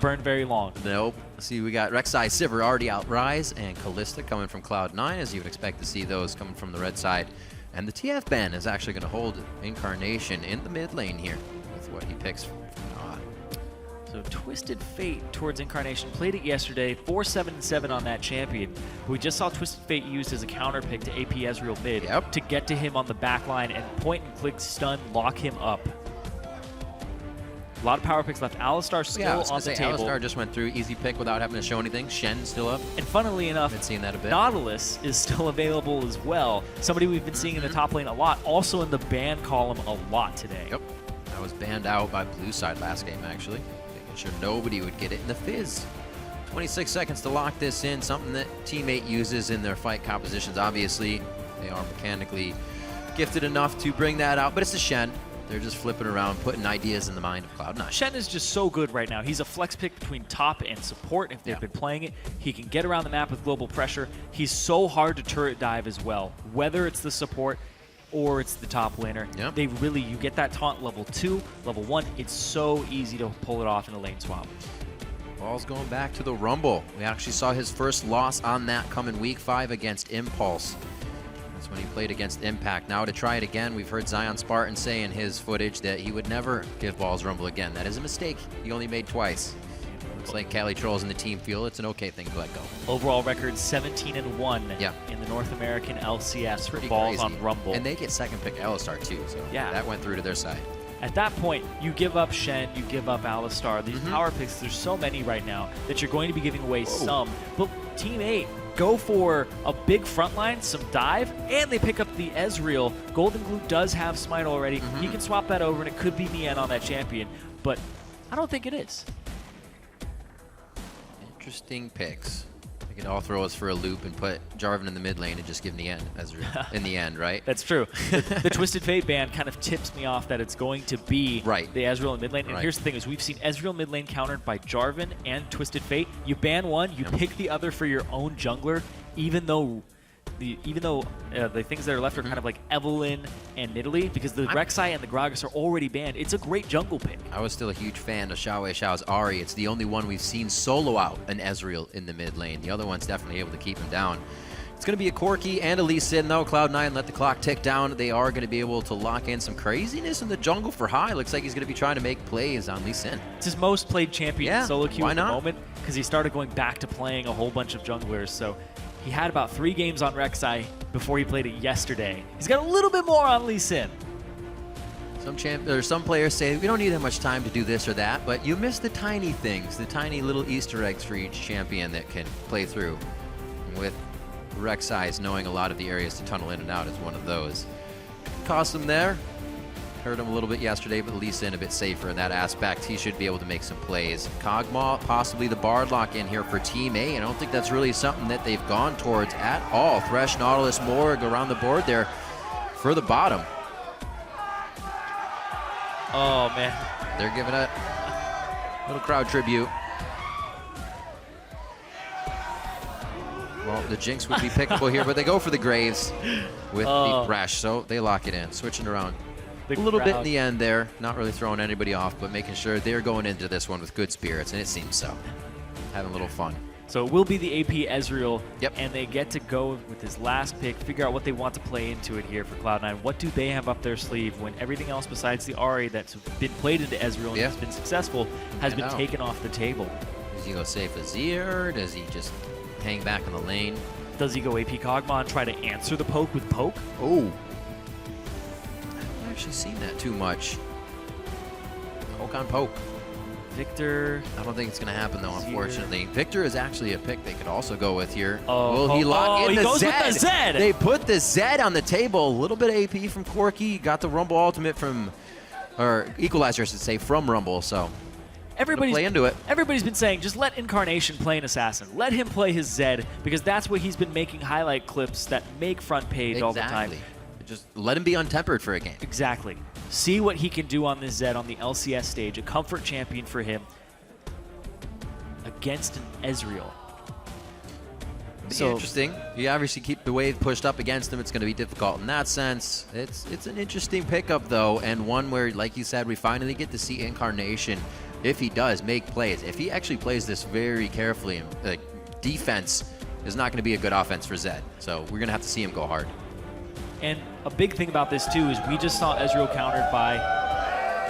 burn very long. Nope. See, we got Rek'Sai, Sivir already out Rise, and Kalista coming from Cloud9, as you would expect to see those coming from the red side. And the TF ban is actually going to hold Incarnation in the mid lane here with what he picks from Nod. So Twisted Fate towards Incarnation. Played it yesterday, 4-7-7 on that champion. We just saw Twisted Fate used as a counter pick to AP Ezreal mid to get to him on the back line and point and click stun, lock him up. A lot of power picks left. Alistar still on the table. Alistar just went through easy pick without having to show anything. Shen still up. And funnily enough, been seeing that a bit. Nautilus is still available as well. Somebody we've been seeing in the top lane a lot, also in the ban column a lot today. Yep. That was banned out by blue side last game, actually. Making sure nobody would get it in the fizz. 26 seconds to lock this in, something that teammate uses in their fight compositions. Obviously, they are mechanically gifted enough to bring that out, but it's a Shen. They're just flipping around, putting ideas in the mind of Cloud9. Shen is just so good right now. He's a flex pick between top and support if they've been playing it. He can get around the map with global pressure. He's so hard to turret dive as well, whether it's the support or it's the top laner. They really, you get that taunt level 2, level 1. It's so easy to pull it off in a lane swap. Ball's going back to the Rumble. We actually saw his first loss on that come in Week 5 against Impulse. That's when he played against Impact. Now to try it again, we've heard Zion Spartan say in his footage that he would never give balls Rumble again. That is a mistake. He only made twice. Looks like CaliTrolz and the team feel it's an okay thing to let go. Overall record 17-1 in the North American LCS for balls crazy on Rumble. And they get second pick Alistar too, so that went through to their side. At that point, you give up Shen, you give up Alistar. These power picks, there's so many right now that you're going to be giving away some. But Team 8 go for a big front line, some dive, and they pick up the Ezreal. Goldenglue does have Smite already. He can swap that over, and it could be Nien on that champion. But I don't think it is. Interesting picks. We could all throw us for a loop and put Jarvan in the mid lane and just give Nien Ezreal in the end, right? That's true. The Twisted Fate ban kind of tips me off that it's going to be the Ezreal in mid lane. And here's the thing is we've seen Ezreal mid lane countered by Jarvan and Twisted Fate. You ban one, you pick the other for your own jungler, even though the things that are left are kind of like Evelynn and Nidalee, because the Rek'Sai and the Gragas are already banned. It's a great jungle pick. I was still a huge fan of Xiao's Ahri. It's the only one we've seen solo out an Ezreal in the mid lane. The other one's definitely able to keep him down. It's going to be a Corki and a Lee Sin, though. Cloud9 let the clock tick down. They are going to be able to lock in some craziness in the jungle for high. Looks like he's going to be trying to make plays on Lee Sin. It's his most played champion in solo queue at the moment, because he started going back to playing a whole bunch of junglers. So he had about 3 games on Rek'Sai before he played it yesterday. He's got a little bit more on Lee Sin. Some players say we don't need that much time to do this or that, but you miss the tiny things, the tiny little Easter eggs for each champion that can play through. And with Rek'Sai knowing a lot of the areas to tunnel in and out is one of those. Cost him there. Hurt him a little bit yesterday, but Lee Sin a bit safer in that aspect. He should be able to make some plays. Kog'Maw, possibly the Bard lock in here for Team A, and I don't think that's really something that they've gone towards at all. Thresh, Nautilus, Morg around the board there for the bottom. Oh, man. They're giving a little crowd tribute. Well, the Jinx would be pickable here, but they go for the Graves with the Thresh, so they lock it in. Switching around a little bit in the end there. Not really throwing anybody off, but making sure they're going into this one with good spirits, and it seems so. Having a little fun. So it will be the AP Ezreal, and they get to go with his last pick, figure out what they want to play into it here for Cloud9. What do they have up their sleeve when everything else besides the Ahri that's been played into Ezreal and has been successful has been taken off the table? Does he go safe Azir? Does he just hang back in the lane? Does he go AP Kog'Maw and try to answer the poke with poke? Oh. I haven't actually seen that too much. Poke on poke. Victor. I don't think it's going to happen, though, unfortunately. Victor is actually a pick they could also go with here. Oh, will he lock in the goes Zed? With the Zed? They put the Zed on the table. A little bit of AP from Corki. Got the Rumble ultimate from, or Equalizer, I should say, from Rumble, so everybody's play into it. Everybody's been saying, just let Incarnation play an assassin. Let him play his Zed, because that's what he's been making highlight clips that make front page all the time. Just let him be untempered for a game. Exactly. See what he can do on this Zed on the LCS stage. A comfort champion for him against an Ezreal. So interesting. You obviously keep the wave pushed up against him. It's going to be difficult in that sense. It's an interesting pickup, though, and one where, like you said, we finally get to see Incarnation if he does make plays, if he actually plays this very carefully, like defense is not going to be a good offense for Zed. So we're going to have to see him go hard. And a big thing about this too is we just saw Ezreal countered by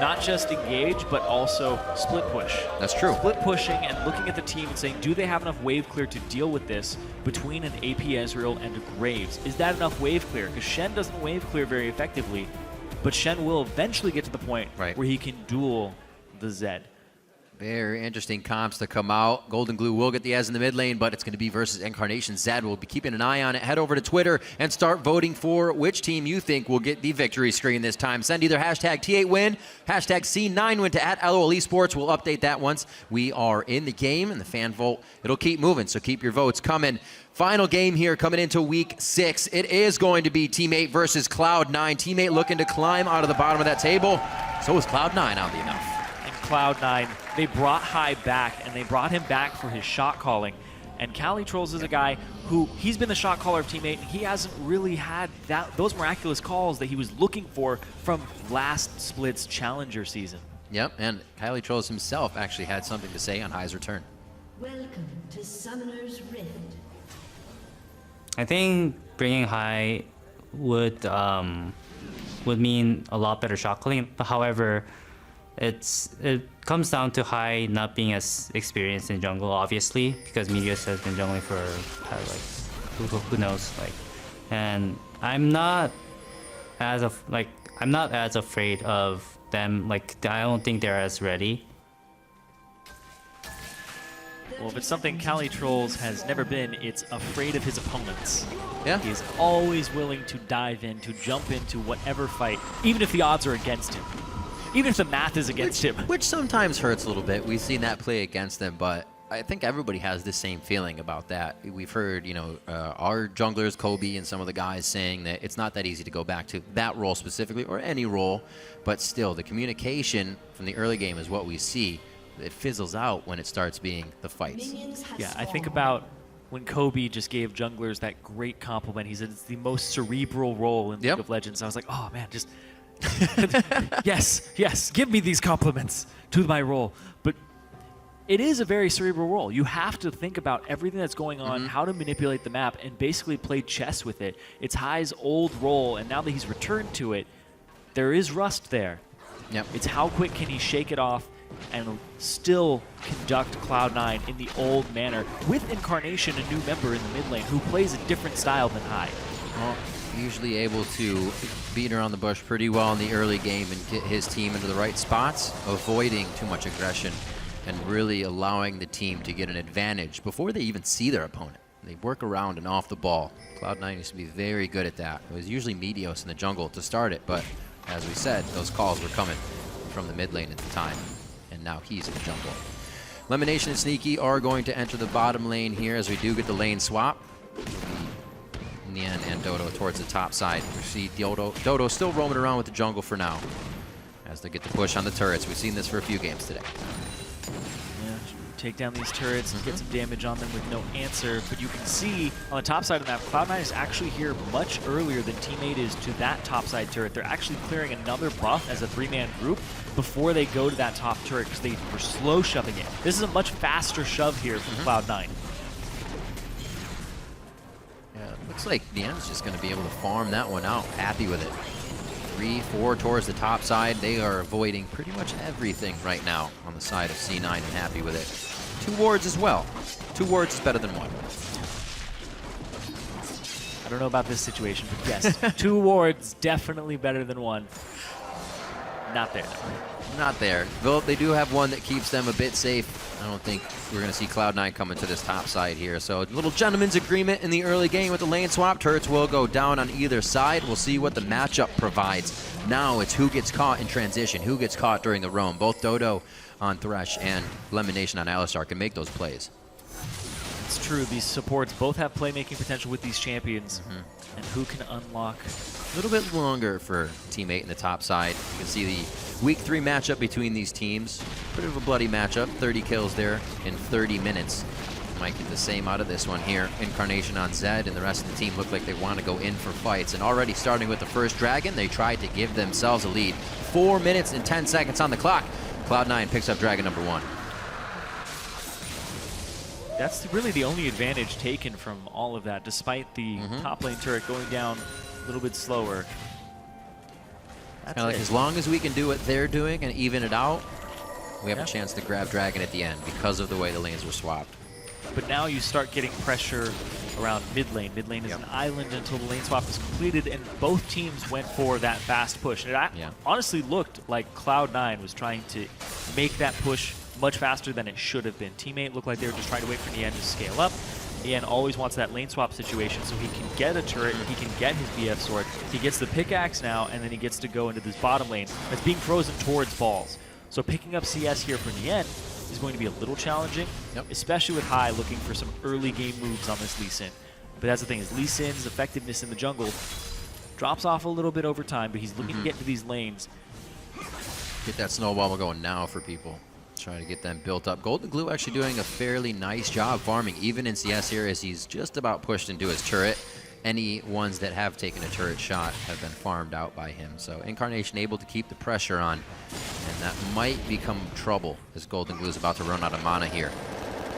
not just engage, but also split push. That's true. Split pushing and looking at the team and saying, do they have enough wave clear to deal with this between an AP Ezreal and a Graves? Is that enough wave clear? Because Shen doesn't wave clear very effectively, but Shen will eventually get to the point where he can duel the Zed. Very interesting comps to come out. Goldenglue will get the Ez in the mid lane, but it's going to be versus Incarnation. Zed will be keeping an eye on it. Head over to Twitter and start voting for which team you think will get the victory screen this time. Send either hashtag T8win, hashtag C9win to @LOL Esports. We'll update that once we are in the game, and the fan vote, it'll keep moving, so keep your votes coming. Final game here coming into week 6. It is going to be Teammate versus Cloud9. Teammate looking to climb out of the bottom of that table. So is Cloud9, oddly enough. Cloud9, they brought High back, and they brought him back for his shot calling. And CaliTrolz is a guy who, he's been the shot caller of Teammate, and he hasn't really had those miraculous calls that he was looking for from last Split's Challenger season. Yep, and CaliTrolz himself actually had something to say on High's return. Welcome to Summoner's Rift. I think bringing High would mean a lot better shot calling. However, it comes down to High not being as experienced in jungle, obviously, because Medius has been jungling for like who knows, like, and I'm not as afraid of them. Like, I don't think they're as ready. Well, if it's something CaliTrolz has never been, it's afraid of his opponents. Yeah. He's always willing to dive in, to jump into whatever fight, even if the odds are against him. Even if the math is against him. Which sometimes hurts a little bit. We've seen that play against them, but I think everybody has the same feeling about that. We've heard, you know, our junglers, Kobe, and some of the guys saying that it's not that easy to go back to that role specifically, or any role, but still, the communication from the early game is what we see. It fizzles out when it starts being the fights. Yeah, I think about when Kobe just gave junglers that great compliment. He said it's the most cerebral role in League of Legends. I was like, oh man, just... yes, give me these compliments to my role. But it is a very cerebral role. You have to think about everything that's going on, how to manipulate the map, and basically play chess with it. It's High's old role, and now that he's returned to it, there is rust there. Yep. It's how quick can he shake it off and still conduct Cloud9 in the old manner with Incarnation, a new member in the mid lane who plays a different style than High. Well, usually able to beat around the bush pretty well in the early game and get his team into the right spots, avoiding too much aggression and really allowing the team to get an advantage before they even see their opponent. They work around and off the ball. Cloud9 used to be very good at that. It was usually Medios in the jungle to start it, but as we said, those calls were coming from the mid lane at the time, and now he's in the jungle. LemonNation and Sneaky are going to enter the bottom lane here as we do get the lane swap. Nien and Dodo towards the top side. We see Dodo still roaming around with the jungle for now as they get the push on the turrets. We've seen this for a few games today. Yeah, take down these turrets and get some damage on them with no answer. But you can see on the top side of the map, Cloud9 is actually here much earlier than Teammate is to that top side turret. They're actually clearing another buff as a 3-man group before they go to that top turret because they were slow shoving it. This is a much faster shove here from Cloud9. Looks like Nien's just going to be able to farm that one out. Happy with it. 3-4 towards the top side. They are avoiding pretty much everything right now on the side of C9 and happy with it. 2 wards as well. 2 wards is better than 1. I don't know about this situation, but yes, 2 wards definitely better than 1. Not there. Not there. Though they do have one that keeps them a bit safe. I don't think we're going to see Cloud9 coming to this top side here. So a little gentleman's agreement in the early game with the lane swap. Turrets will go down on either side. We'll see what the matchup provides. Now it's who gets caught in transition, who gets caught during the roam. Both Dodo on Thresh and LemonNation on Alistar can make those plays. It's true. These supports both have playmaking potential with these champions. And who can unlock? A little bit longer for Teammate in the top side. You can see the week 3 matchup between these teams. Bit of a bloody matchup. 30 kills there in 30 minutes. Might get the same out of this one here. Incarnation on Zed, and the rest of the team look like they want to go in for fights. And already starting with the first dragon, they tried to give themselves a lead. 4 minutes and 10 seconds on the clock. Cloud9 picks up Dragon number 1. That's really the only advantage taken from all of that, despite the top lane turret going down a little bit slower. It's kind of like as long as we can do what they're doing and even it out, we have a chance to grab Dragon at the end because of the way the lanes were swapped. But now you start getting pressure around mid lane. Mid lane is an island until the lane swap is completed, and both teams went for that fast push. And it honestly looked like Cloud9 was trying to make that push much faster than it should have been. Teammate looked like they were just trying to wait for Nien to scale up. Nien always wants that lane swap situation so he can get a turret, he can get his BF sword. He gets the pickaxe now, and then he gets to go into this bottom lane that's being frozen towards balls. So picking up CS here for Nien is going to be a little challenging, especially with Hai looking for some early game moves on this Lee Sin. But that's the thing, is Lee Sin's effectiveness in the jungle drops off a little bit over time, but he's looking to get into these lanes. Get that snowball going now for people. Trying to get them built up. Goldenglue actually doing a fairly nice job farming, even in CS here, as he's just about pushed into his turret. Any ones that have taken a turret shot have been farmed out by him. So Incarnation able to keep the pressure on, and that might become trouble as Goldenglue is about to run out of mana here.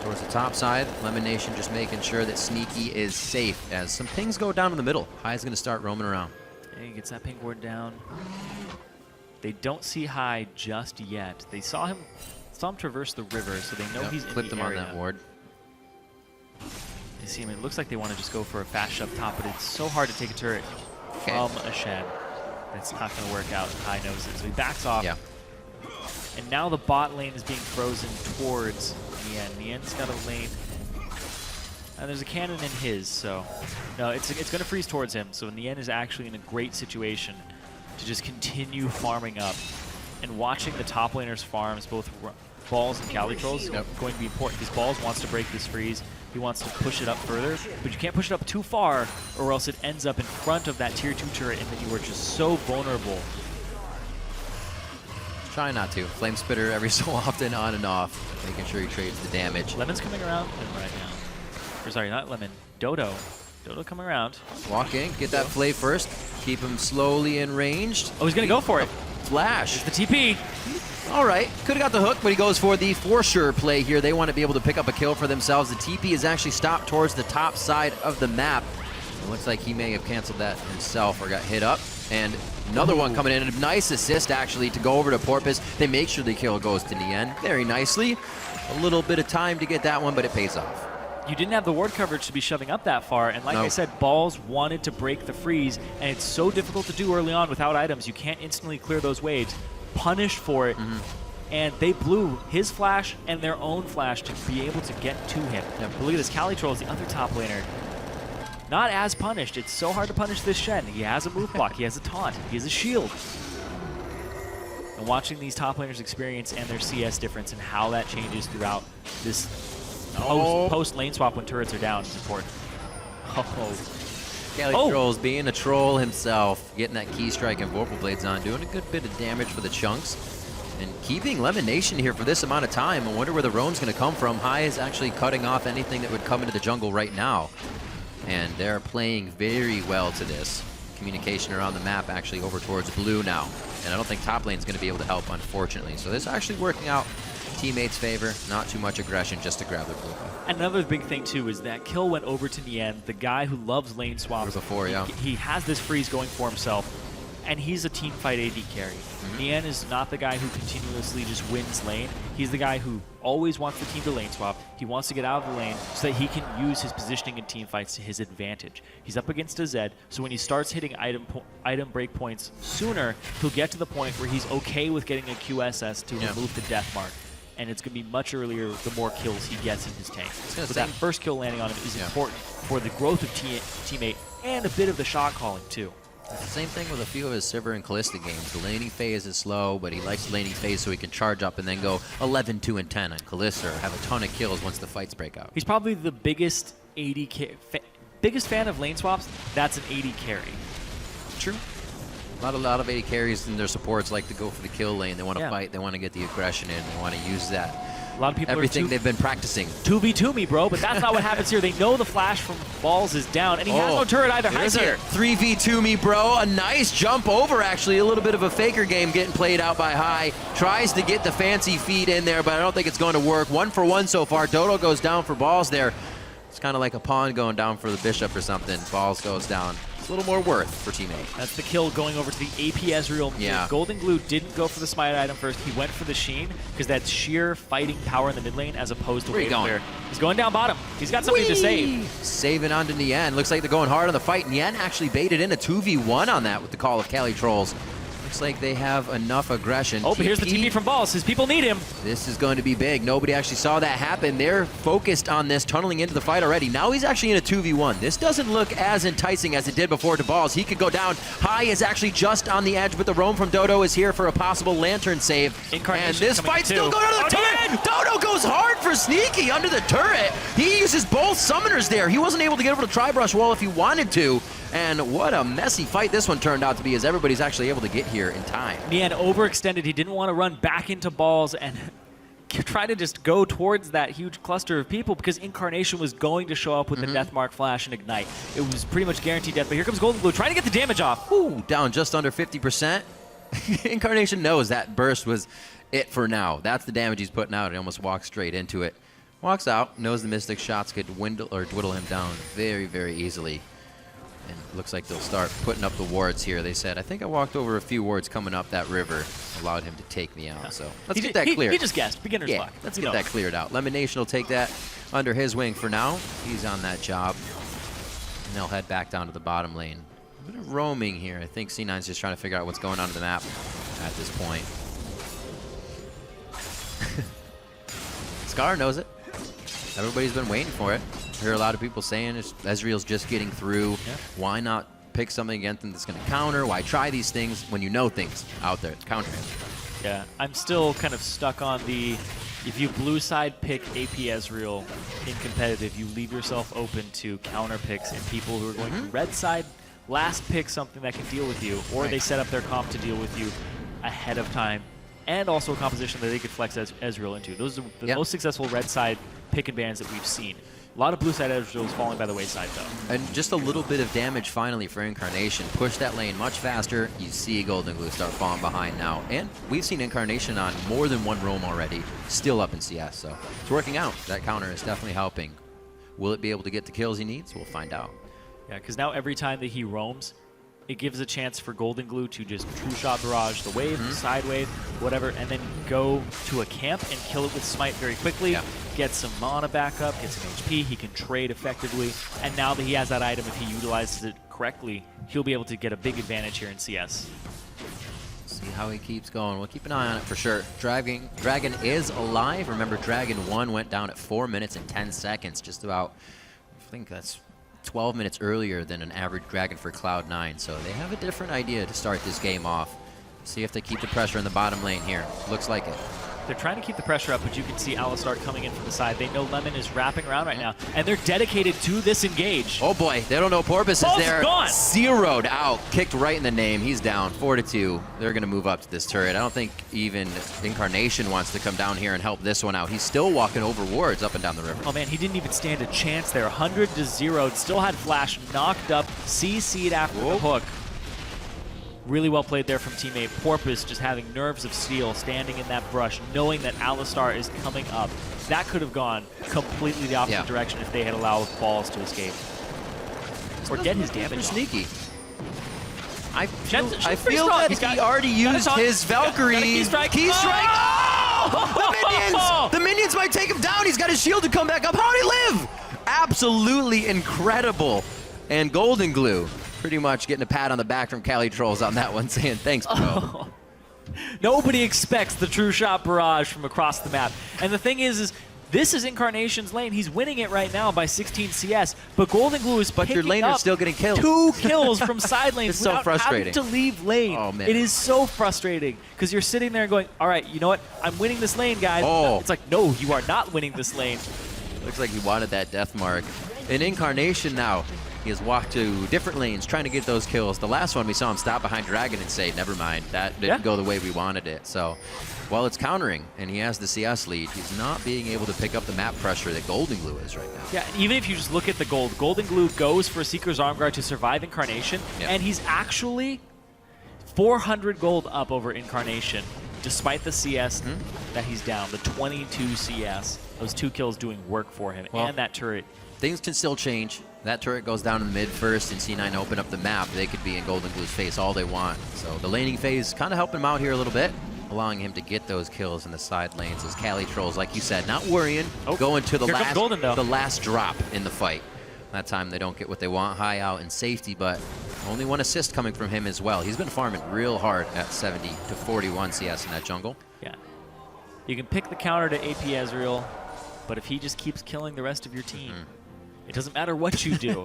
Towards the top side, LemonNation just making sure that Sneaky is safe as some pings go down in the middle. Hai's going to start roaming around. And he gets that ping ward down. They don't see Hai just yet. They saw him traverse the river, so they know he's in the area. Clipped him on that ward. You see him, it looks like they want to just go for a fast shove top, but it's so hard to take a turret from a Shen. It's not going to work out. Hai knows it, so he backs off. And now the bot lane is being frozen towards Nien. Nien's got a lane, and there's a cannon in his, so no, it's going to freeze towards him. So Nien is actually in a great situation to just continue farming up. And watching the top laners farms, both Balls and CaliTrolz, is going to be important because Balls wants to break this freeze. He wants to push it up further, but you can't push it up too far or else it ends up in front of that tier 2 turret, and then you are just so vulnerable. Try not to. Flame Spitter every so often, on and off, making sure he trades the damage. Lemon's coming around right now. Or sorry, not Lemon, Dodo. Dodo coming around. Walk in, get that Flay first, keep him slowly in ranged. Oh, he's going to go for it. Flash. It's the TP. All right, could have got the hook, but he goes for the for sure play here. They want to be able to pick up a kill for themselves. The TP is actually stopped towards the top side of the map. It looks like he may have canceled that himself or got hit up. And another one coming in. A nice assist, actually, to go over to Porpoise. They make sure the kill goes to Nien very nicely. A little bit of time to get that one, but it pays off. You didn't have the ward coverage to be shoving up that far, and like I said, Balls wanted to break the freeze, and it's so difficult to do early on without items. You can't instantly clear those waves. Punished for it, and they blew his flash and their own flash to be able to get to him. But look at this, CaliTrolz, the other top laner, not as punished. It's so hard to punish this Shen. He has a move block, he has a taunt, he has a shield. And watching these top laners experience and their CS difference and how that changes throughout this post lane swap when turrets are down is important. CaliTrolz being a troll himself, getting that key strike and Vorpal Blades on, doing a good bit of damage for the chunks, and keeping LemonNation here for this amount of time. I wonder where the roam's going to come from. Hai is actually cutting off anything that would come into the jungle right now, and they're playing very well to this. Communication around the map actually over towards blue now, and I don't think top lane's going to be able to help, unfortunately. So this is actually working out teammates' favor, not too much aggression just to grab the blue. Another big thing too is that kill went over to Nien, the guy who loves lane swaps. Before, he has this freeze going for himself, and he's a team fight AD carry. Nien is not the guy who continuously just wins lane. He's the guy who always wants the team to lane swap. He wants to get out of the lane so that he can use his positioning in team fights to his advantage. He's up against a Zed, so when he starts hitting item break points sooner, he'll get to the point where he's okay with getting a QSS to remove the death mark. And it's going to be much earlier the more kills he gets in his tank. So that first kill landing on him is important for the growth of teammate and a bit of the shot calling too. It's the same thing with a few of his Sivir and Callista games. The laning phase is slow, but he likes the laning phase so he can charge up and then go 11, 2, and 10 on Callista, or have a ton of kills once the fights break out. He's probably the biggest biggest fan of lane swaps. That's an AD carry. True. A lot of AD carries and their supports like to go for the kill lane. They want to fight. They want to get the aggression in. They want to use that A lot of people everything are they've been practicing. 2v2 me, bro, but that's not what happens here. They know the flash from Balls is down, and he has no turret either. High's here. 3v2 me, bro. A nice jump over, actually. A little bit of a faker game getting played out by High. Tries to get the fancy feet in there, but I don't think it's going to work. 1-for-1 so far. Dodo goes down for Balls there. It's kind of like a pawn going down for the bishop or something. Balls goes down. It's a little more worth for teammate. That's the kill going over to the AP Ezreal. Yeah. Goldenglue didn't go for the smite item first. He went for the Sheen because that's sheer fighting power in the mid lane as opposed to wave clear. He's going down bottom. He's got something to save. Saving onto Nien. Looks like they're going hard on the fight. Nien actually baited in a 2v1 on that with the call of CaliTrolz. Looks like they have enough aggression. Oh, but here's the TP from Balls. His people need him. This is going to be big. Nobody actually saw that happen. They're focused on this, tunneling into the fight already. Now he's actually in a 2v1. This doesn't look as enticing as it did before to Balls. He could go down. High is actually just on the edge, but the roam from Dodo is here for a possible Lantern save. And this fight's still going on the turret. Dodo goes hard for Sneaky under the turret. He uses both summoners there. He wasn't able to get over the Tri-Brush wall if he wanted to. And what a messy fight this one turned out to be, as everybody's actually able to get here in time. Nien overextended. He didn't want to run back into Balls and try to just go towards that huge cluster of people because Incarnation was going to show up with the Deathmark Flash and Ignite. It was pretty much guaranteed death, but here comes Goldenglue trying to get the damage off. Ooh, down just under 50%. Incarnation knows that burst was it for now. That's the damage he's putting out. He almost walks straight into it. Walks out, knows the Mystic shots could dwindle him down very, very easily. And it looks like they'll start putting up the wards here. They said, I think I walked over a few wards coming up that river, allowed him to take me out. So let's get that cleared. He just guessed. Beginner's luck. Let's get that cleared out. LemonNation will take that under his wing for now. He's on that job. And they'll head back down to the bottom lane. A bit of roaming here. I think C9's just trying to figure out what's going on in the map at this point. Scar knows it. Everybody's been waiting for it. I hear a lot of people saying Ezreal's just getting through. Yeah. Why not pick something against him that's going to counter? Why try these things when you know things out there to counter him? Yeah, I'm still kind of stuck on the, if you blue side pick AP Ezreal in competitive, you leave yourself open to counter picks and people who are going to red side last pick something that can deal with you, or they set up their comp to deal with you ahead of time, and also a composition that they could flex Ezreal into. Those are the most successful red side pick and bans that we've seen. A lot of blue side Ezreals falling by the wayside, though. And just a little bit of damage finally for Incarnation. Push that lane much faster. You see Goldenglue start falling behind now. And we've seen Incarnation on more than one roam already, still up in CS. So it's working out. That counter is definitely helping. Will it be able to get the kills he needs? We'll find out. Yeah, because now every time that he roams, it gives a chance for Goldenglue to just true shot barrage the wave, side wave, whatever, and then go to a camp and kill it with smite very quickly. Yeah. Get some mana back up, get some HP, he can trade effectively, and now that he has that item, if he utilizes it correctly, he'll be able to get a big advantage here in CS. See how he keeps going. We'll keep an eye on it for sure. Dragon is alive. Remember, Dragon 1 went down at 4 minutes and 10 seconds, just about, I think that's 12 minutes earlier than an average Dragon for Cloud9, so they have a different idea to start this game off. See if they keep the pressure in the bottom lane here. Looks like it. They're trying to keep the pressure up, but you can see Alistar coming in from the side. They know Lemon is wrapping around right now, and they're dedicated to this engage. Oh boy, they don't know Porpoise is there. Gone. Zeroed out, kicked right in the name. He's down, 4-2. They're gonna move up to this turret. I don't think even Incarnation wants to come down here and help this one out. He's still walking over wards up and down the river. Oh man, he didn't even stand a chance there. 100-0, still had Flash knocked up, CC'd after the hook. Really well played there from teammate Porpoise, just having nerves of steel, standing in that brush, knowing that Alistar is coming up. That could have gone completely the opposite direction if they had allowed Balls to escape. Or get his damage sneaky. I feel that he already used his Valkyrie. Key strike. Oh! The minions might take him down. He's got his shield to come back up. How'd he live? Absolutely incredible. And Goldenglue pretty much getting a pat on the back from CaliTrolz on that one, saying thanks, bro. Oh. Nobody expects the true shot barrage from across the map. And the thing is this is Incarnation's lane. He's winning it right now by 16 CS, but Goldenglue is picking your laner's still getting killed. 2 kills from side lanes it's so frustrating. having to leave lane. Oh, man. It is so frustrating because you're sitting there going, all right, you know what? I'm winning this lane, guys. Oh. It's like, no, you are not winning this lane. Looks like he wanted that death mark. In Incarnation now, He has walked to different lanes trying to get those kills. The last one we saw him stop behind Dragon and say, never mind, that didn't go the way we wanted it. So while it's countering and he has the CS lead, he's not being able to pick up the map pressure that Goldenglue is right now. Yeah, and even if you just look at the gold, Goldenglue goes for Seeker's Armguard to survive Incarnation, and he's actually 400 gold up over Incarnation, despite the CS that he's down, the 22 CS. Those 2 kills doing work for him, and that turret. Things can still change. That turret goes down in the mid first, and C9 open up the map. They could be in Goldenglue's face all they want. So the laning phase kind of helping him out here a little bit, allowing him to get those kills in the side lanes as CaliTrolz, like you said, not worrying, going to the last drop in the fight. That time they don't get what they want, high out in safety, but only 1 assist coming from him as well. He's been farming real hard at 70 to 41 CS in that jungle. Yeah. You can pick the counter to AP Ezreal, but if he just keeps killing the rest of your team, it doesn't matter what you do.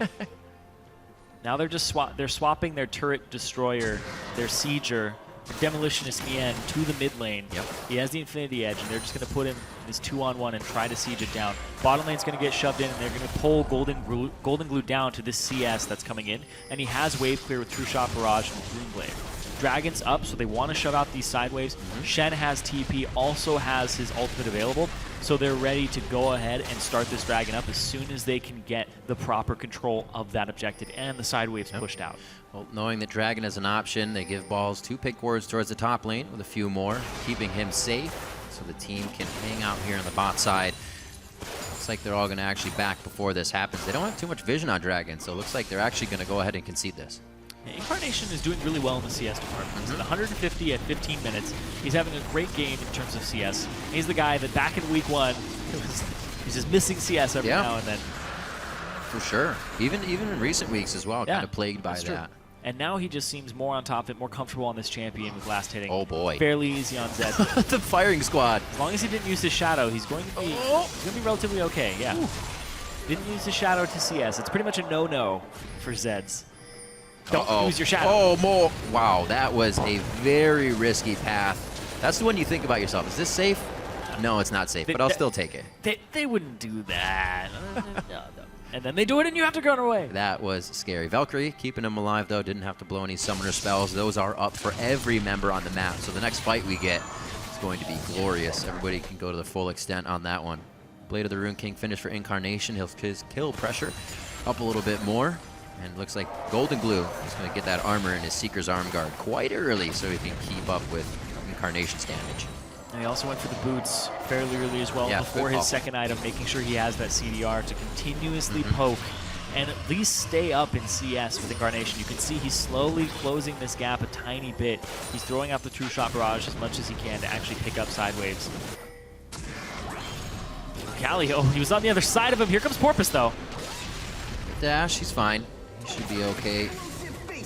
Now they're just swapping their turret destroyer, their sieger, their demolitionist Nien to the mid lane. He has the Infinity Edge, and they're just going to put him in this 2-on-1 and try to siege it down. Bottom lane's going to get shoved in, and they're going to pull Goldenglue down to this CS that's coming in, and he has wave clear with True Shot Barrage and Runeblade. Dragon's up, so they want to shut out these side waves. Shen has TP, also has his ultimate available, so they're ready to go ahead and start this Dragon up as soon as they can get the proper control of that objective and the side waves pushed out. Well, knowing that Dragon is an option, they give balls 2 pick wards towards the top lane with a few more, keeping him safe so the team can hang out here on the bot side. Looks like they're all going to actually back before this happens. They don't have too much vision on Dragon, so it looks like they're actually going to go ahead and concede this. Incarnation is doing really well in the CS department. He's at 150 at 15 minutes. He's having a great game in terms of CS. He's the guy that back in week 1, he's just missing CS every now and then. For sure. Even in recent weeks as well, kind of plagued by that. And now he just seems more on top of it, more comfortable on this champion with last hitting. Oh boy. Fairly easy on Zed. The firing squad. As long as he didn't use his shadow, he's going to be relatively okay, Didn't use his shadow to CS. It's pretty much a no-no for Zeds. Don't use your shadow. Wow, that was a very risky path. That's the one you think about yourself. Is this safe? No, it's not safe, but I'll still take it. They wouldn't do that. No. And then they do it and you have to run away. That was scary. Valkyrie keeping him alive, though, didn't have to blow any summoner spells. Those are up for every member on the map. So the next fight we get is going to be glorious. Everybody can go to the full extent on that one. Blade of the Rune King finish for Incarnation. He'll kill pressure up a little bit more. And it looks like Goldenglue is going to get that armor in his Seeker's Armguard quite early so he can keep up with Incarnation's damage. And he also went for the boots fairly early as well before his second item, making sure he has that CDR to continuously poke and at least stay up in CS with Incarnation. You can see he's slowly closing this gap a tiny bit. He's throwing out the True Shot Barrage as much as he can to actually pick up side waves. Cali, he was on the other side of him. Here comes Porpoise, though. Dash, he's fine. He should be okay. Make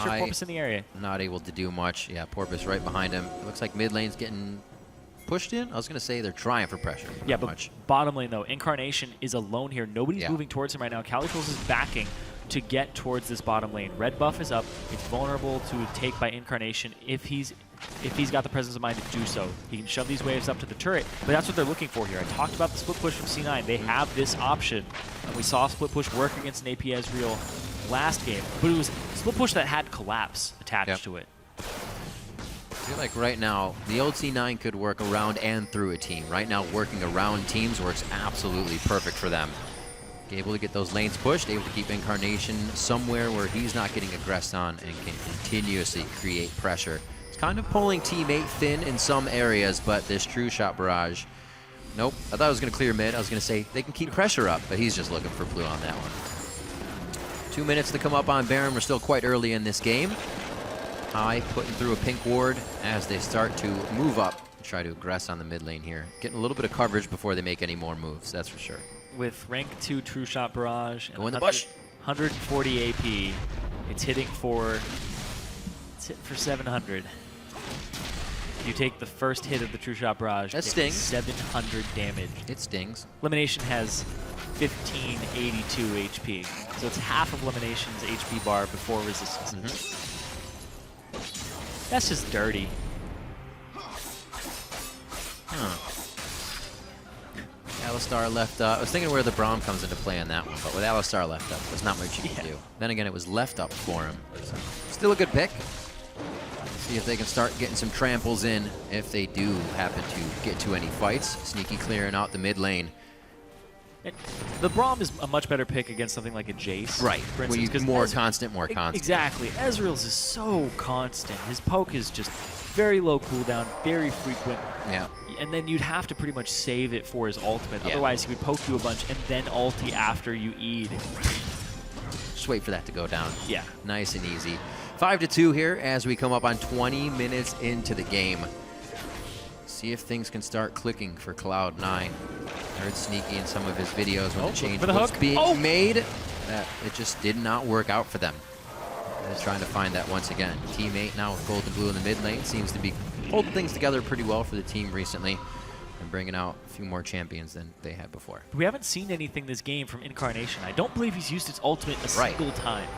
sure Porpoise in the area. Not able to do much. Yeah, Porpoise right behind him. It looks like mid lane's getting pushed in. I was going to say they're trying for pressure. Yeah, but bottom lane, though, Incarnation is alone here. Nobody's moving towards him right now. CaliTrolz is backing to get towards this bottom lane. Red buff is up. It's vulnerable to take by Incarnation if he's got the presence of mind to do so. He can shove these waves up to the turret, but that's what they're looking for here. I talked about the split push from C9. They have this option. And we saw split push work against an AP Ezreal last game, but it was a split push that had collapse attached to it. I feel like right now, the old C9 could work around and through a team. Right now, working around teams works absolutely perfect for them. Able to get those lanes pushed, able to keep Incarnation somewhere where he's not getting aggressed on and can continuously create pressure. It's kind of pulling teammate thin in some areas, but this True Shot Barrage, nope. I thought I was going to clear mid. I was going to say they can keep pressure up, but he's just looking for blue on that one. 2 minutes to come up on Baron. We're still quite early in this game. High putting through a pink ward as they start to move up and try to aggress on the mid lane here. Getting a little bit of coverage before they make any more moves, that's for sure. With rank 2 True Shot Barrage and go in the bush. 140 AP, it's hitting for 700. You take the first hit of the True Shot Barrage, that stings. 700 damage. It stings. LemonNation has 1582 HP, so it's half of LemonNation's HP bar before resistance. That's just dirty. Alistar left up. I was thinking where the Braum comes into play on that one, but with Alistar left up, there's not much you can do. Then again, it was left up for him. So, still a good pick. See if they can start getting some tramples in if they do happen to get to any fights. Sneaky clearing out the mid lane. The Braum is a much better pick against something like a Jace. Right. For instance, because more constant. Exactly. Ezreal's is so constant. His poke is just very low cooldown, very frequent. Yeah. And then you'd have to pretty much save it for his ultimate. Yeah. Otherwise, he would poke you a bunch and then ulti after you E'd. Just wait for that to go down. Yeah. Nice and easy. 5-2 here as we come up on 20 minutes into the game. See if things can start clicking for Cloud9. I heard Sneaky in some of his videos when the change was being made. That it just did not work out for them. They're trying to find that once again. Teammate now with Goldenglue in the mid lane seems to be holding things together pretty well for the team recently and bringing out a few more champions than they had before. We haven't seen anything this game from Incarnation. I don't believe he's used his ultimate a single time.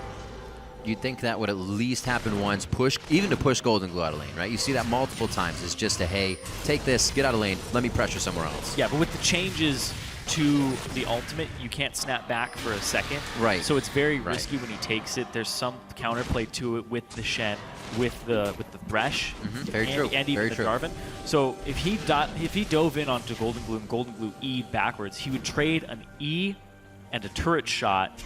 You'd think that would at least happen once, even to push Goldenglue out of lane, right? You see that multiple times. It's just a, hey, take this, get out of lane, let me pressure somewhere else. Yeah, but with the changes to the ultimate, you can't snap back for a second. Right. So it's very risky when he takes it. There's some counterplay to it with the Shen, with the Thresh, very true. And even the Jarvan. So if he dove in onto Goldenglue and Goldenglue E'd backwards, he would trade an E and a turret shot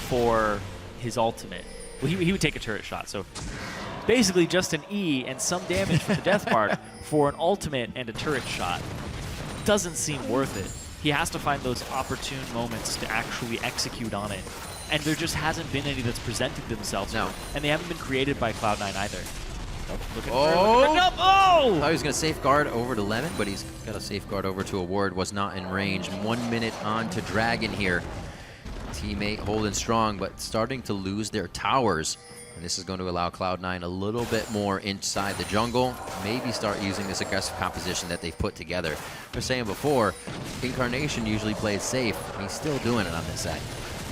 for his ultimate. Well, he would take a turret shot. So basically just an E and some damage from the death mark for an ultimate and a turret shot. Doesn't seem worth it. He has to find those opportune moments to actually execute on it. And there just hasn't been any that's presented themselves. No. And they haven't been created by Cloud9 either. Oh! Oh! I thought he was going to safeguard over to Lemon, but he's got a safeguard over to a ward. Was not in range. 1 minute on to Dragon here. Teammate holding strong, but starting to lose their towers. And this is going to allow Cloud9 a little bit more inside the jungle. Maybe start using this aggressive composition that they've put together. We were saying before, Incarnation usually plays safe. He's still doing it on this side.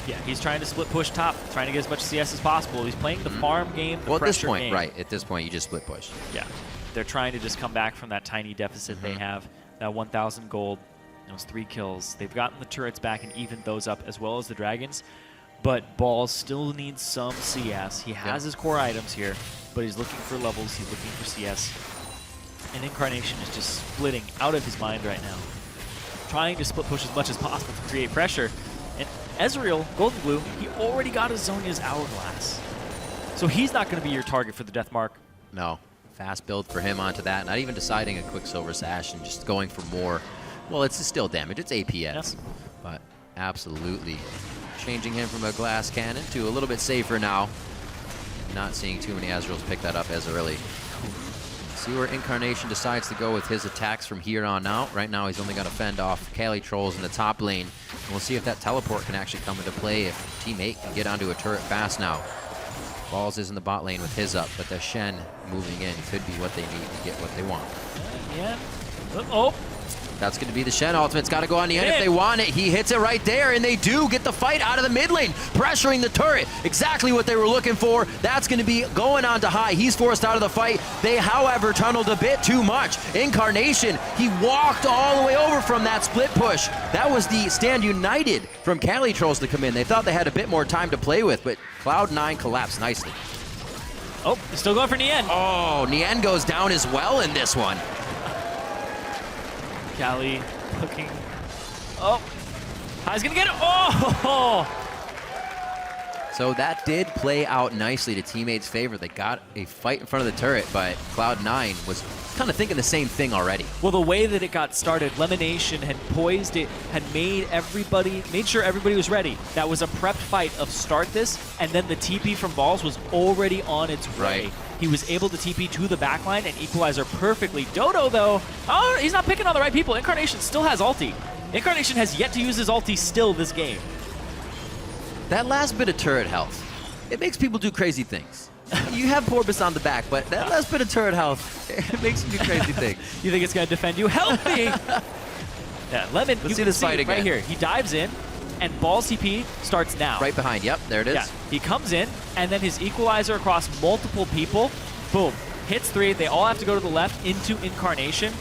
Yeah, he's trying to split push top, trying to get as much CS as possible. He's playing the farm game, the at this pressure point, game. right, at this point, you just split push. Yeah, they're trying to just come back from that tiny deficit they have, that 1,000 gold, those 3 kills. They've gotten the turrets back and evened those up as well as the dragons. But Balls still needs some CS. He has his core items here, but he's looking for levels, he's looking for CS. And Incarnation is just splitting out of his mind right now. Trying to split push as much as possible to create pressure. And Ezreal, Goldenglue, he already got his Zhonya's Hourglass. So he's not going to be your target for the death mark. No. Fast build for him onto that. Not even deciding a Quicksilver Sash and just going for more. Well, it's still damage. It's APS. But absolutely changing him from a glass cannon to a little bit safer now. Not seeing too many Ezreals pick that up as early. See where Incarnation decides to go with his attacks from here on out. Right now, he's only going to fend off CaliTrolz in the top lane. And we'll see if that teleport can actually come into play if Teammate can get onto a turret fast now. Balls is in the bot lane with his up, but the Shen moving in could be what they need to get what they want. Yeah. Oh. That's going to be the Shen ultimate. It's got to go on Nien if they want it. He hits it right there, and they do get the fight out of the mid lane, pressuring the turret. Exactly what they were looking for. That's going to be going on to high. He's forced out of the fight. They, however, tunneled a bit too much. Incarnation, he walked all the way over from that split push. That was the stand united from CaliTrolz to come in. They thought they had a bit more time to play with, but Cloud9 collapsed nicely. Oh, still going for Nien. Oh, Nien goes down as well in this one. Cali looking. Oh, he's gonna get it. Oh! So that did play out nicely to Teammate's favor. They got a fight in front of the turret, but Cloud9 was kind of thinking the same thing already. Well, the way that it got started, LemonNation had poised it, had made sure everybody was ready. That was a prepped fight of start this, and then the TP from Balls was already on its way. Right. He was able to TP to the backline and equalizer perfectly. Dodo, though, oh, he's not picking on the right people. Incarnation still has ulti. Incarnation has yet to use his ulti still this game. That last bit of turret health, it makes people do crazy things. You have Porpoise on the back, but that last bit of turret health, it makes you do crazy things. You think it's going to defend you? Help me! Yeah, Lemon, Let's see this fight again. Right here. He dives in, and Ball CP starts now. Right behind, yep, there it is. Yeah, he comes in, and then his equalizer across multiple people, boom, hits 3. They all have to go to the left into Incarnation.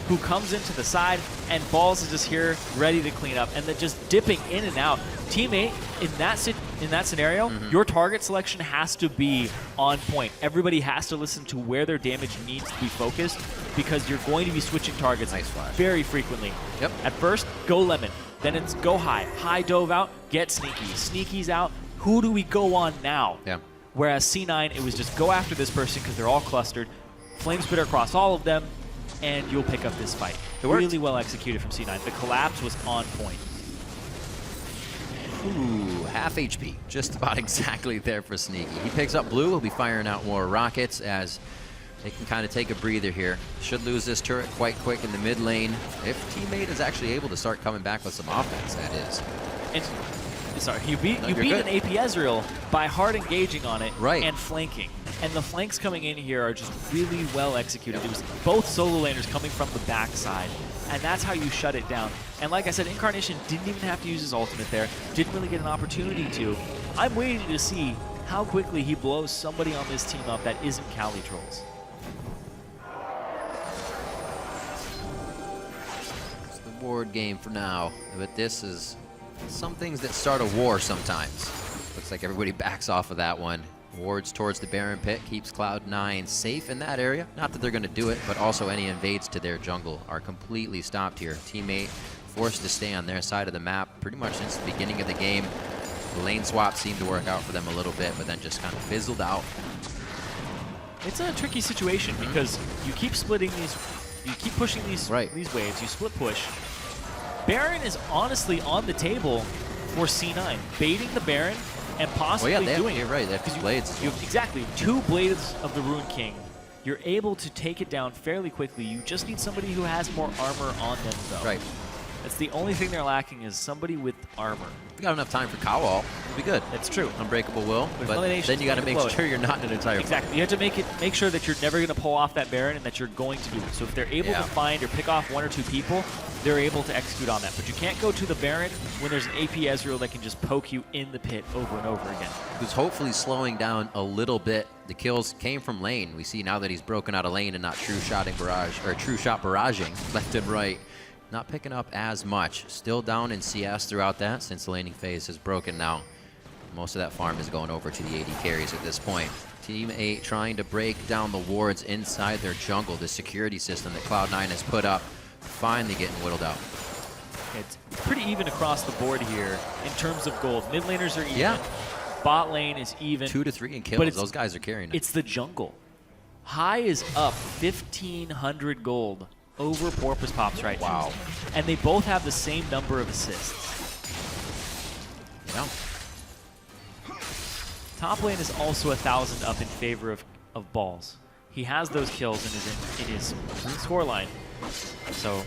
who comes into the side, and Balls is just here ready to clean up, and then just dipping in and out. Teammate, in that scenario, your target selection has to be on point. Everybody has to listen to where their damage needs to be focused, because you're going to be switching targets very frequently. Yep. At first, go Lemon. Then it's go High. High dove out, get Sneaky. Sneaky's out. Who do we go on now? Yeah. Whereas C9, it was just go after this person because they're all clustered. Flame Spitter across all of them, and you'll pick up this fight. Really well executed from C9. The collapse was on point. Ooh, half HP. Just about exactly there for Sneaky. He picks up blue. He'll be firing out more rockets as they can kind of take a breather here. Should lose this turret quite quick in the mid lane. If teammate is actually able to start coming back with some offense, that is. And, sorry, you beat an AP Ezreal by hard engaging on it and flanking. And the flanks coming in here are just really well executed. It was both solo laners coming from the backside, and that's how you shut it down. And like I said, Incarnation didn't even have to use his ultimate there. Didn't really get an opportunity to. I'm waiting to see how quickly he blows somebody on this team up that isn't CaliTrolz. It's the ward game for now, but this is some things that start a war sometimes. Looks like everybody backs off of that one. Wards towards the Baron pit, keeps Cloud9 safe in that area. Not that they're going to do it, but also any invades to their jungle are completely stopped here. Teammate forced to stay on their side of the map pretty much since the beginning of the game. The lane swap seemed to work out for them a little bit, but then just kind of fizzled out. It's a tricky situation because you keep splitting these, you keep pushing these waves, you split push. Baron is honestly on the table for C9, baiting the Baron and possibly doing it. You're right, they have 2 blades. You have exactly 2 blades of the Rune King. You're able to take it down fairly quickly. You just need somebody who has more armor on them, though. Right. That's the only thing they're lacking is somebody with armor. We got enough time for Cowall. It'll be good. That's true. Unbreakable will, but then you got to make sure you're not in an entire Exactly. You have to make sure that you're never going to pull off that Baron and that you're going to do it. So if they're able to find or pick off 1 or 2 people, they're able to execute on that. But you can't go to the Baron when there's an AP Ezreal that can just poke you in the pit over and over again. Who's hopefully slowing down a little bit. The kills came from lane. We see now that he's broken out of lane and not true shot barraging left and right. Not picking up as much. Still down in CS throughout that since the laning phase has broken now. Most of that farm is going over to the AD carries at this point. Team 8 trying to break down the wards inside their jungle. The security system that Cloud9 has put up finally getting whittled out. It's pretty even across the board here in terms of gold. Mid laners are even. Bot lane is even. 2 to 3 in kills. Those guys are carrying it. It's the jungle. High is up 1,500 gold over Porpoise Pops right now. And they both have the same number of assists. Yeah. Top lane is also 1,000 up in favor of Balls. He has those kills in his scoreline. So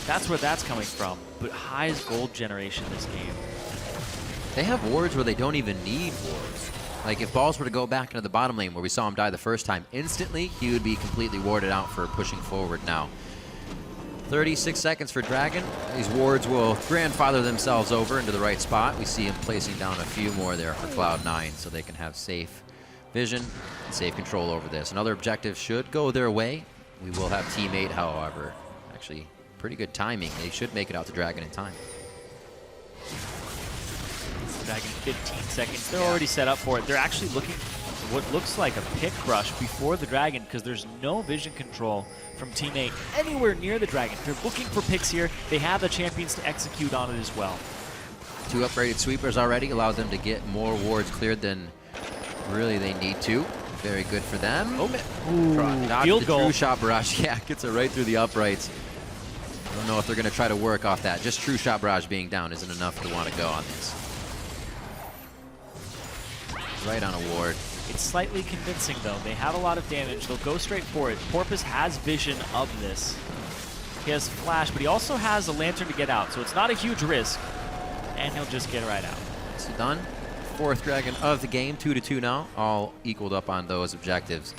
that's where that's coming from. But High's gold generation this game. They have wards where they don't even need wards. Like if Balls were to go back into the bottom lane where we saw him die the first time, instantly he would be completely warded out for pushing forward now. 36 seconds for Dragon. These wards will grandfather themselves over into the right spot. We see him placing down a few more there for Cloud9 so they can have safe vision and safe control over this. Another objective should go their way. We will have teammate, however. Actually, pretty good timing. They should make it out to Dragon in time. Dragon 15 seconds. They're already set up for it. They're actually looking what looks like a pick rush before the Dragon because there's no vision control from teammate anywhere near the Dragon. They're looking for picks here. They have the champions to execute on it as well. 2 upgraded sweepers already allowed them to get more wards cleared than really they need to. Very good for them. Field goal. True shot barrage. Yeah, gets it right through the uprights. I don't know if they're going to try to work off that. Just true shot barrage being down isn't enough to want to go on this. Right on a ward. It's slightly convincing, though. They have a lot of damage. They'll go straight for it. Porpoise has vision of this. He has flash, but he also has a lantern to get out, so it's not a huge risk. And he'll just get right out. So done. 4th Dragon of the game. 2 to 2 now. All equaled up on those objectives.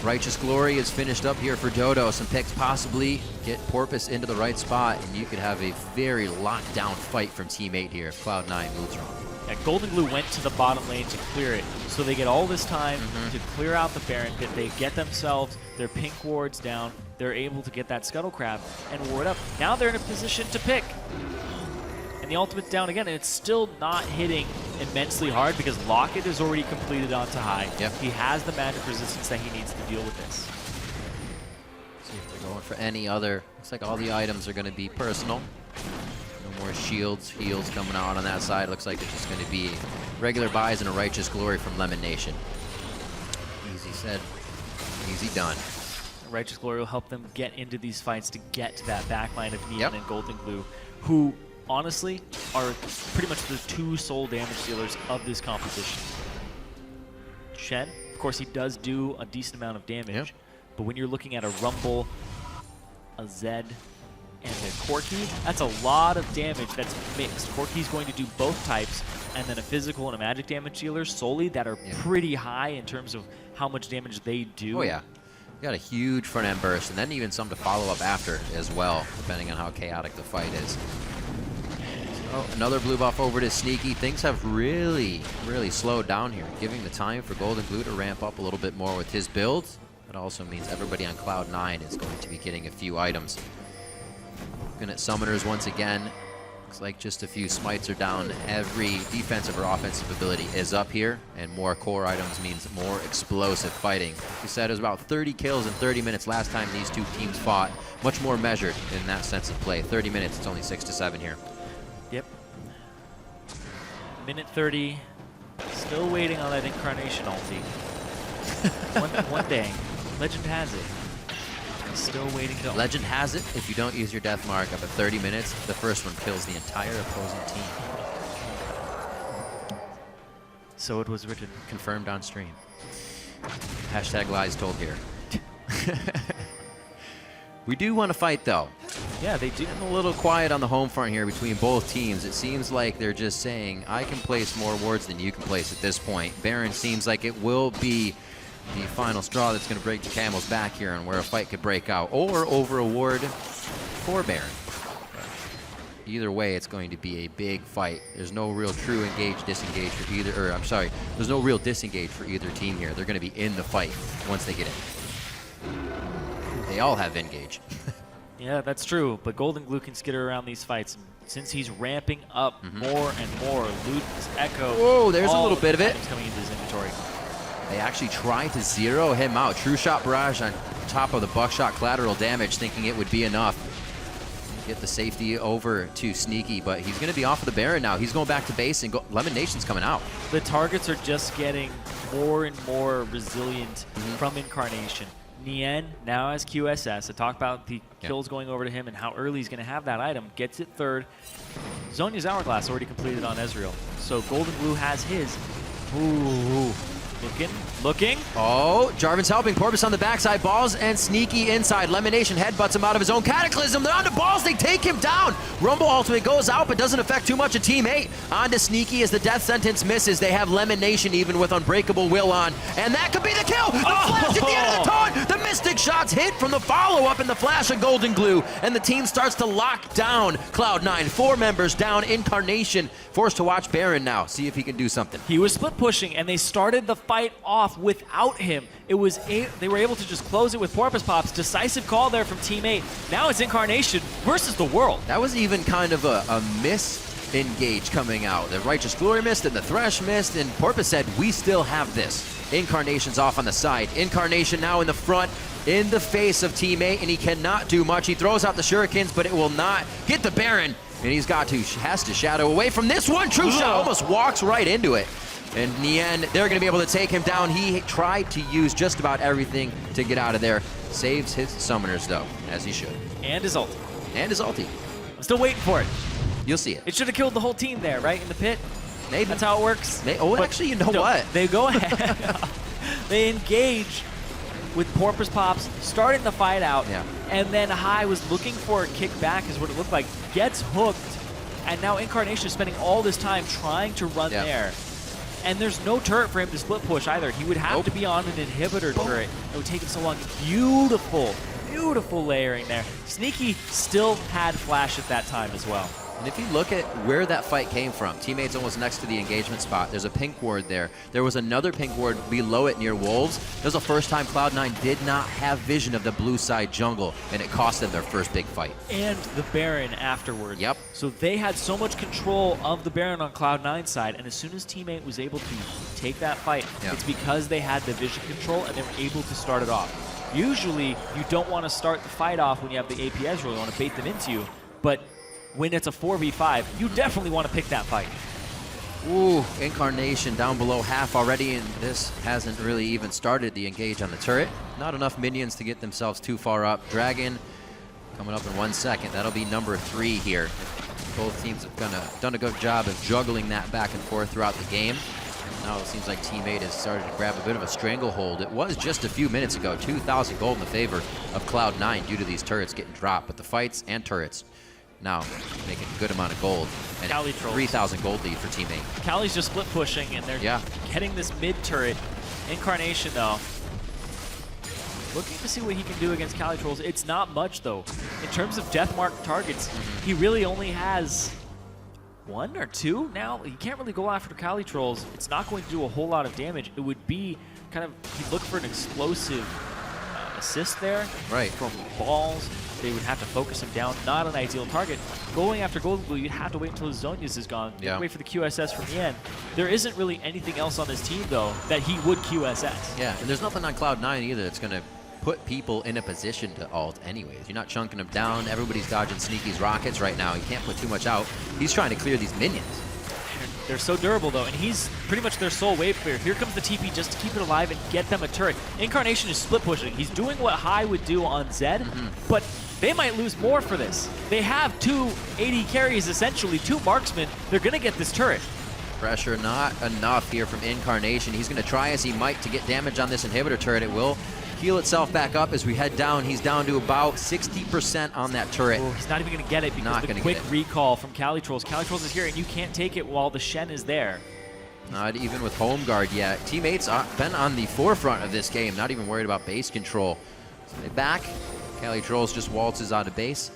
Righteous Glory is finished up here for Dodo. Some picks possibly get Porpoise into the right spot, and you could have a very locked down fight from Team 8 here if Cloud9 moves wrong. Yeah, Goldenglue went to the bottom lane to clear it, so they get all this time to clear out the Baron pit. They get themselves their pink wards down. They're able to get that Scuttle Crab and ward up. Now they're in a position to pick. And the ultimate's down again, and it's still not hitting immensely hard because Locket is already completed onto high. Yep. He has the magic resistance that he needs to deal with this. See if they're going for any other. Looks like all the items are going to be personal. No more shields, heals coming out on that side. Looks like it's just going to be regular buys and a Righteous Glory from LemonNation. Easy said, easy done. Righteous Glory will help them get into these fights to get to that backline of Nien and Goldenglue, who honestly are pretty much the two sole damage dealers of this composition. Shen, of course, he does do a decent amount of damage, but when you're looking at a Rumble, a Zed, and a Corki, that's a lot of damage that's mixed. Corki's going to do both types, and then a physical and a magic damage dealer solely that are pretty high in terms of how much damage they do. Oh yeah. You got a huge front end burst, and then even some to follow up after as well, depending on how chaotic the fight is. So another blue buff over to Sneaky. Things have really, really slowed down here, giving the time for Goldenglue to ramp up a little bit more with his build. That also means everybody on Cloud 9 is going to be getting a few items. Looking at Summoners once again. Looks like just a few smites are down. Every defensive or offensive ability is up here, and more core items means more explosive fighting. We said it was about 30 kills in 30 minutes last time these two teams fought. Much more measured in that sense of play. 30 minutes, it's only 6 to 7 here. Yep. Minute 30. Still waiting on that Incarnation ulti. one day. Legend has it. Still waiting to... Legend has it, if you don't use your death mark up at 30 minutes, the first one kills the entire opposing team. So it was written. Confirmed on stream. Hashtag lies told here. We do want to fight, though. Yeah, they do. Getting a little quiet on the home front here between both teams. It seems like they're just saying, I can place more wards than you can place at this point. Baron seems like it will be the final straw that's going to break the camel's back here and where a fight could break out, or over a ward for Baron. Either way, it's going to be a big fight. There's no real true engage, disengage for either, or I'm sorry, there's no real disengage for either team here. They're going to be in the fight once they get in. They all have engage. Yeah, that's true, but Goldenglue can skitter around these fights. Since he's ramping up more and more, Luden's Echo. Whoa, there's a little bit of it. Coming into his inventory. They actually tried to zero him out. True Shot Barrage on top of the Buckshot collateral damage, thinking it would be enough. Get the safety over to Sneaky, but he's going to be off of the Baron now. He's going back to base, and LemonNation's coming out. The targets are just getting more and more resilient from Incarnation. Nien now has QSS. I talked about the kills going over to him and how early he's going to have that item. Gets it third. Zonya's Hourglass already completed on Ezreal. So Goldenglue has his. Ooh. Looking. Oh, Jarvan's helping. Porpoise on the backside. Balls and Sneaky inside. LemonNation headbutts him out of his own Cataclysm. They're on the balls. They take him down. Rumble ultimate goes out, but doesn't affect too much of Team 8. On to Sneaky as the death sentence misses. They have LemonNation even with Unbreakable Will on. And that could be the kill. The flash at the end of the taunt. The Mystic shots hit from the follow-up in the flash of Goldenglue. And the team starts to lock down Cloud9. 4 members down. Incarnation forced to watch Baron now. See if he can do something. He was split pushing, and they started the fight off without him. They were able to just close it with Porpoise Pops. Decisive call there from Team 8. Now it's Incarnation versus the world. That was even kind of a miss-engage coming out. The Righteous Glory missed and the Thresh missed, and Porpoise said, we still have this. Incarnation's off on the side. Incarnation now in the front, in the face of Team 8, and he cannot do much. He throws out the shurikens, but it will not hit the Baron, and has to shadow away from this one. True Shot almost walks right into it. And Nien, they're going to be able to take him down. He tried to use just about everything to get out of there. Saves his summoners, though, as he should. And his ulti. And his ulti. I'm still waiting for it. You'll see it. It should have killed the whole team there, right? In the pit? Maybe. That's how it works. Actually, you know what? They go ahead. They engage with Porpoise Pops, starting the fight out. Yeah. And then High was looking for a kickback, is what it looked like. Gets hooked. And now Incarnation is spending all this time trying to run there. And there's no turret for him to split push either. He would have to be on an inhibitor turret. It would take him so long. Beautiful, beautiful layering there. Sneaky still had flash at that time as well. And if you look at where that fight came from, teammates almost next to the engagement spot. There's a pink ward there. There was another pink ward below it near Wolves. That was the first time Cloud9 did not have vision of the blue side jungle, and it cost them their first big fight. And the Baron afterwards. Yep. So they had so much control of the Baron on Cloud9's side, and as soon as teammate was able to take that fight, it's because they had the vision control and they were able to start it off. Usually, you don't want to start the fight off when you have the AP Ezreal. You want to bait them into you, but when it's a 4v5, you definitely want to pick that fight. Ooh, Incarnation down below half already, and this hasn't really even started the engage on the turret. Not enough minions to get themselves too far up. Dragon coming up in 1 second. That'll be number 3 here. Both teams have done a good job of juggling that back and forth throughout the game. Now it seems like teammate has started to grab a bit of a stranglehold. It was just a few minutes ago, 2,000 gold in the favor of Cloud9 due to these turrets getting dropped, but the fights and turrets now making a good amount of gold. And CaliTrolz. 3,000 gold lead for teammate. Cali's just split pushing, and they're getting this mid turret. Incarnation, though, looking to see what he can do against CaliTrolz. It's not much, though. In terms of deathmark targets, he really only has 1 or 2 now. You can't really go after CaliTrolz. It's not going to do a whole lot of damage. It would be kind of, he'd look for an explosive assist there from balls. They would have to focus him down. Not an ideal target. Going after Goldenglue, you'd have to wait until his Zonius is gone. Wait for the QSS from Nien. There isn't really anything else on this team, though, that he would QSS. Yeah, and there's nothing on Cloud9 either that's going to put people in a position to ult anyways. You're not chunking them down. Everybody's dodging Sneaky's rockets right now. You can't put too much out. He's trying to clear these minions. They're so durable, though, and he's pretty much their sole wave clear. Here comes the TP just to keep it alive and get them a turret. Incarnation is split pushing. He's doing what Hai would do on Zed, but they might lose more for this. They have 2 AD carries, essentially, 2 marksmen. They're going to get this turret. Pressure not enough here from Incarnation. He's going to try as he might to get damage on this inhibitor turret. It will heal itself back up as we head down. He's down to about 60% on that turret. Oh, he's not even going to get it because of the quick recall from CaliTrolz. CaliTrolz is here, and you can't take it while the Shen is there. Not even with home guard yet. Teammates been on the forefront of this game, not even worried about base control. So they back. CaliTrolz just waltzes out of base.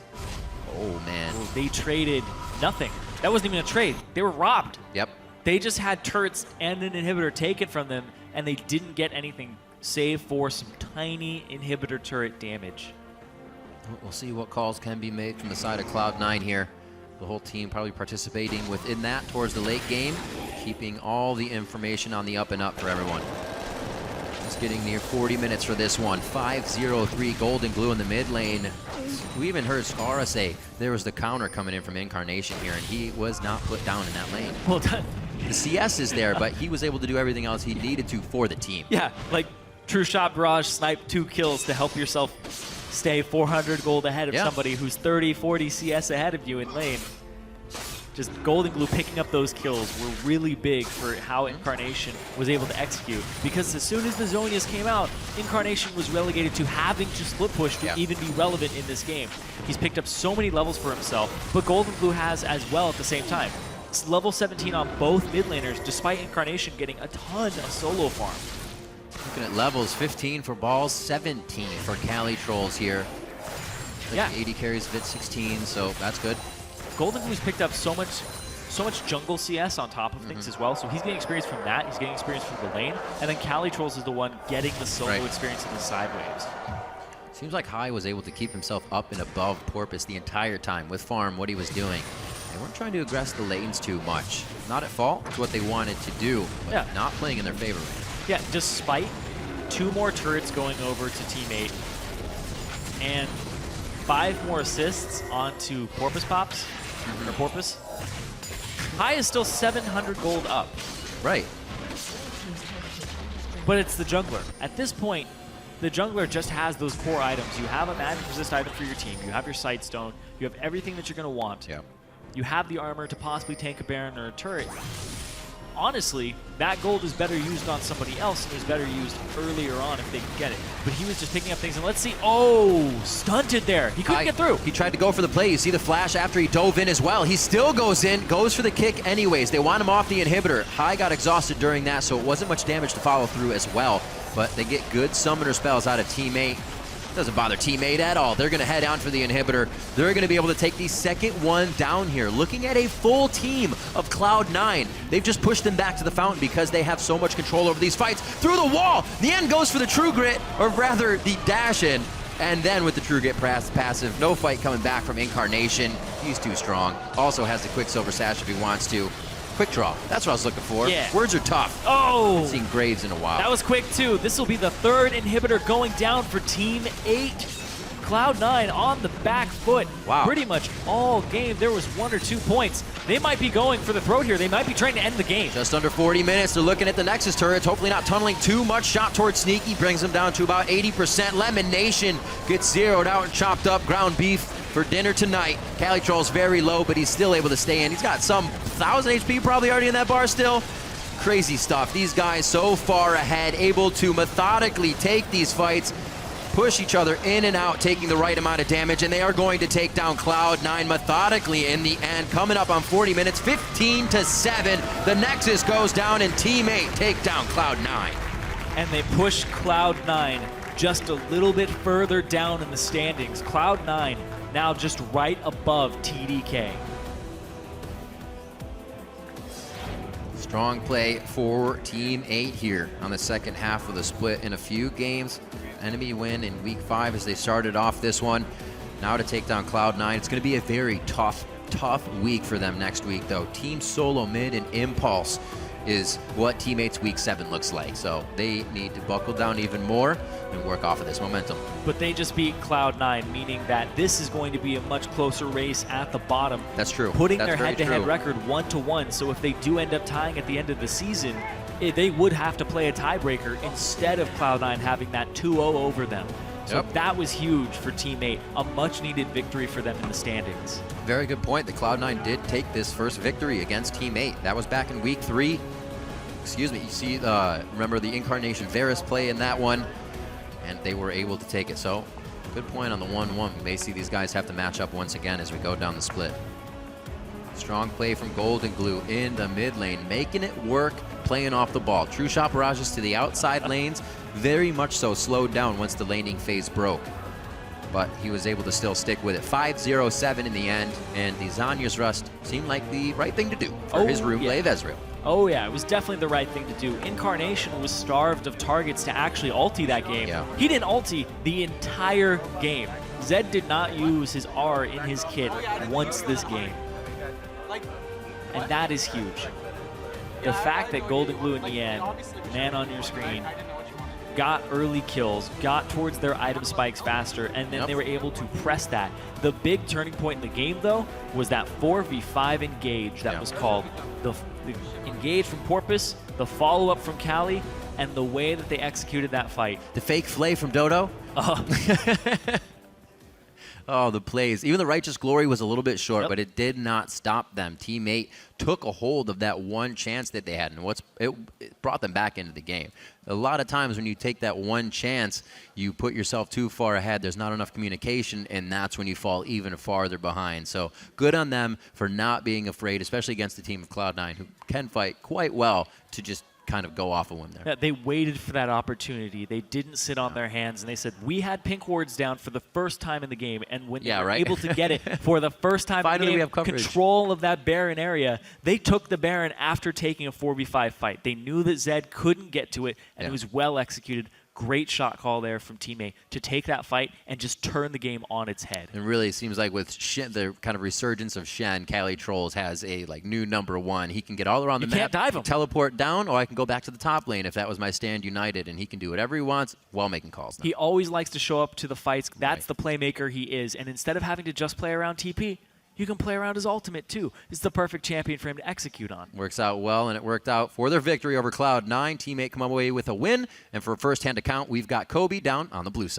Oh, man. Oh, they traded nothing. That wasn't even a trade. They were robbed. Yep. They just had turrets and an inhibitor taken from them, and they didn't get anything save for some tiny inhibitor turret damage. We'll see what calls can be made from the side of Cloud9 here. The whole team probably participating within that towards the late game, keeping all the information on the up and up for everyone. It's getting near 40 minutes for this one. 5-0-3 Goldenglue in the mid lane. We even heard Skara say there was the counter coming in from Incarnation here, and he was not put down in that lane. Well done. The CS is there, but he was able to do everything else he needed to for the team. Yeah, like True Shot Barrage, snipe 2 kills to help yourself stay 400 gold ahead of somebody who's 30, 40 CS ahead of you in lane. Just Goldenglue picking up those kills were really big for how Incarnation was able to execute. Because as soon as the Zonius came out, Incarnation was relegated to having to split push to even be relevant in this game. He's picked up so many levels for himself, but Goldenglue has as well at the same time. It's level 17 on both mid laners, despite Incarnation getting a ton of solo farm. Looking at levels, 15 for balls, 17 for CaliTrolz here. Like 80 carries, Vit 16, so that's good. Goldenglue's picked up so much jungle CS on top of things as well, so he's getting experience from that, he's getting experience from the lane, and then CaliTrolz is the one getting the solo experience in the side waves. Seems like Hai was able to keep himself up and above Porpoise the entire time with farm, what he was doing. They weren't trying to aggress the lanes too much. Not at fault, it's what they wanted to do, but not playing in their favor right now. Yeah, despite 2 more turrets going over to teammate and 5 more assists onto Porpoise Pops, or Porpoise, Hai is still 700 gold up. Right. But it's the jungler. At this point, the jungler just has those core items. You have a magic resist item for your team. You have your Sightstone. You have everything that you're going to want. Yeah. You have the armor to possibly tank a Baron or a turret. Honestly, that gold is better used on somebody else and is better used earlier on if they can get it. But he was just picking up things, and let's see. Oh, stunted there. He couldn't get through. He tried to go for the play. You see the flash after he dove in as well. He still goes in, goes for the kick anyways. They want him off the inhibitor. Hai got exhausted during that, so it wasn't much damage to follow through as well. But they get good summoner spells out of teammate. Doesn't bother teammate at all. They're going to head on for the inhibitor. They're going to be able to take the second one down here. Looking at a full team of Cloud9. They've just pushed them back to the fountain because they have so much control over these fights. Through the wall, Nien goes for the True Grit, or rather the dash in. And then with the True Grit passive, no fight coming back from Incarnation. He's too strong. Also has the Quicksilver Sash if he wants to. Quick draw. That's what I was looking for. Yeah. Words are tough. Oh! I've seen Graves in a while. That was quick, too. This will be the third inhibitor going down for Team 8. Cloud9 on the back foot. Wow. Pretty much all game. There was 1 or 2 points. They might be going for the throat here. They might be trying to end the game. Just under 40 minutes. They're looking at the Nexus turrets. Hopefully not tunneling too much. Shot towards Sneaky brings them down to about 80%. LemonNation gets zeroed out and chopped up. Ground beef for dinner tonight. CaliTrolz very low, but he's still able to stay in. He's got some 1,000 HP probably already in that bar still. Crazy stuff. These guys so far ahead, able to methodically take these fights, push each other in and out, taking the right amount of damage, and they are going to take down Cloud9 methodically in the end. Coming up on 40 minutes, 15-7. The Nexus goes down, and Team 8 take down Cloud9. And they push Cloud9 just a little bit further down in the standings. Cloud9 now just right above TDK. Strong play for Team 8 here on the second half of the split in a few games. Enemy win in week 5 as they started off this one. Now to take down Cloud9. It's going to be a very tough week for them next week, though. Team Solo Mid and Impulse is what Team 8's week 7 looks like. So they need to buckle down even more and work off of this momentum. But they just beat Cloud9, meaning that this is going to be a much closer race at the bottom. That's true. Putting That's their head-to-head true. record 1-1. So if they do end up tying at the end of the season, they would have to play a tiebreaker instead of Cloud9 having that 2-0 over them. So that was huge for Team 8, a much-needed victory for them in the standings. Very good point. The Cloud9 did take this first victory against Team 8. That was back in week 3. Excuse me. You see, remember the Incarnation Varus play in that one, and they were able to take it. So good point on the 1-1. We may see these guys have to match up once again as we go down the split. Strong play from Goldenglue in the mid lane, making it work, playing off the ball. True shot barrages to the outside lanes, very much so slowed down once the laning phase broke. But he was able to still stick with it. 5-0-7 in the end, and the Zanya's Rust seemed like the right thing to do for his room play of Ezreal. Oh yeah, it was definitely the right thing to do. Incarnation was starved of targets to actually ulti that game. Yeah. He didn't ulti the entire game. Zed did not use his R in his kit once this game. And that is huge. The fact that Goldenglue and Nien, man on your screen, got early kills, got towards their item spikes faster, and then they were able to press that. The big turning point in the game, though, was that 4v5 engage that was called. The engage from Porpoise, the follow-up from Cali, and the way that they executed that fight. The fake flay from Dodo. Oh, the plays. Even the Righteous Glory was a little bit short, but it did not stop them. Team 8 took a hold of that one chance that they had, and it brought them back into the game. A lot of times when you take that one chance, you put yourself too far ahead. There's not enough communication, and that's when you fall even farther behind. So good on them for not being afraid, especially against the team of Cloud9, who can fight quite well, to just kind of go off a limb there. Yeah, they waited for that opportunity. They didn't sit on their hands, and they said, we had pink wards down for the first time in the game, and when they were able to get it for the first time in the game, we have coverage. Control of that Baron area, they took the Baron after taking a 4v5 fight. They knew that Zed couldn't get to it, and it was well executed. Great shot call there from Team 8 to take that fight and just turn the game on its head. It really seems like with Shen, the kind of resurgence of Shen, CaliTrolz has a new #1. He can get all around the map, can't dive him. Teleport down, or I can go back to the top lane if that was my stand united, and he can do whatever he wants while making calls now. He always likes to show up to the fights. That's the playmaker he is. And instead of having to just play around TP, you can play around his ultimate too. It's the perfect champion for him to execute on. Works out well, and it worked out for their victory over Cloud9. Team 8 come away with a win, and for a first-hand account, we've got Kobe down on the blue side.